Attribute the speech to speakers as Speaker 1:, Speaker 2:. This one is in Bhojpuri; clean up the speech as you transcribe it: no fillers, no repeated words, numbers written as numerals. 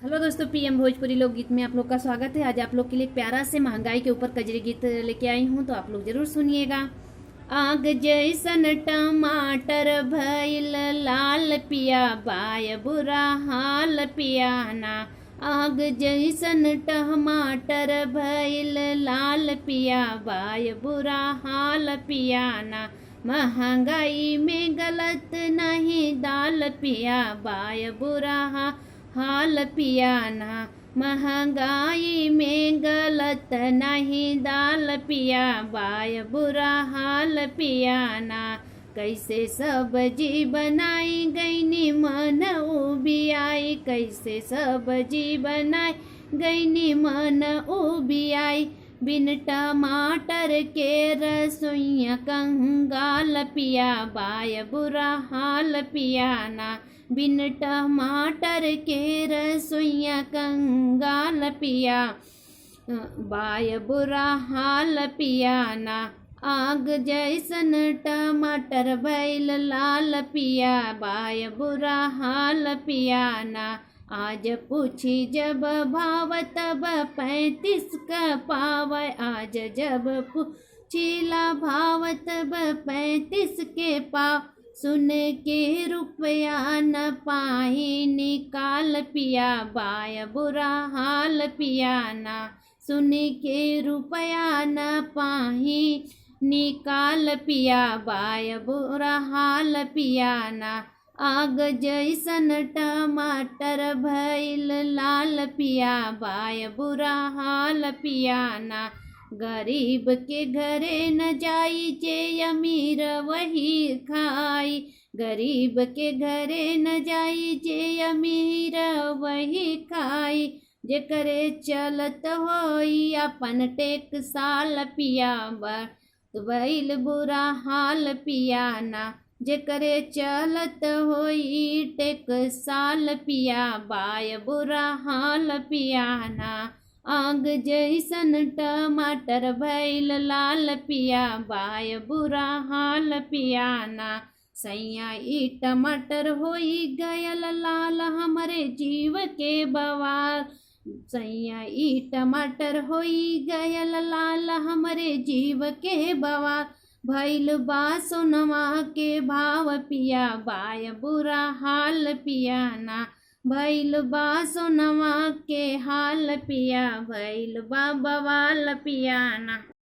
Speaker 1: हेलो दोस्तों, पीएम भोजपुरी लोकगीत में आप लोग का स्वागत है। आज आप लोग के लिए एक प्यारा से महंगाई के ऊपर कजरी गीत लेके आई हूँ, तो आप लोग जरूर सुनिएगा। आग जैसन टमाटर भइल लाल पिया बाय बुरा हाल पियाना। आग जैसन टमाटर भइल लाल पिया बाय बुरा हाल पियाना। महंगाई में गलत नहीं दाल पिया बाय बुरा हाल पियाना। महंगाई में गलत नहीं दाल पिया बाय बुरा हाल पियाना। कैसे सब्जी बनाई गईनी मन उबी आई, कैसे सब्जी बनाई गईनी मन उबी आई। बिन टमाटर के रसोइया कंगाल पिया बाय बुरा हाल पियाना। बिन टमाटर के रसोइया कंगाल पिया बाय बुरा हाल पियाना। आग जैसन टमाटर भइल लाल पिया बाय बुरा हाल पियाना। आज पूछी जब भाव तब 35 का पाव, आज जब पूछीला भाव तब 35 के पाव। सुन के रुपया न पाही निकाल पिया बाय बुरा हाल पियाना। सुन के रुपया न पाही निकाल पिया बाय बुरा हाल पियाना। आग जैसन टमाटर भइल लाल पिया बाय बुरा हाल पियाना। गरीब के घरे न जाई जे अमीर वही खाई, गरीब के घरे न जाई जे अमीर वही खाई। जेकरे चलत होई अपन टेक साल पिया भइल बुरा हाल पियाना। जेकरे चलत होई टेक साल पिया बाय बुरा हाल पियाना। आग जैसन टमाटर भइल लाल पिया बाय बुरा हाल पियाना। सैया ई टमाटर होई गयल लाल हमरे जीव के बवाल। सैया ई टमाटर होई गयल लाल हमरे जीव के बवाल। भइल बा सोनवा के भाव पिया बाय बुरा हाल पियाना। भइल बा सोनवा के हाल पिया भइल बा बवाल पियाना।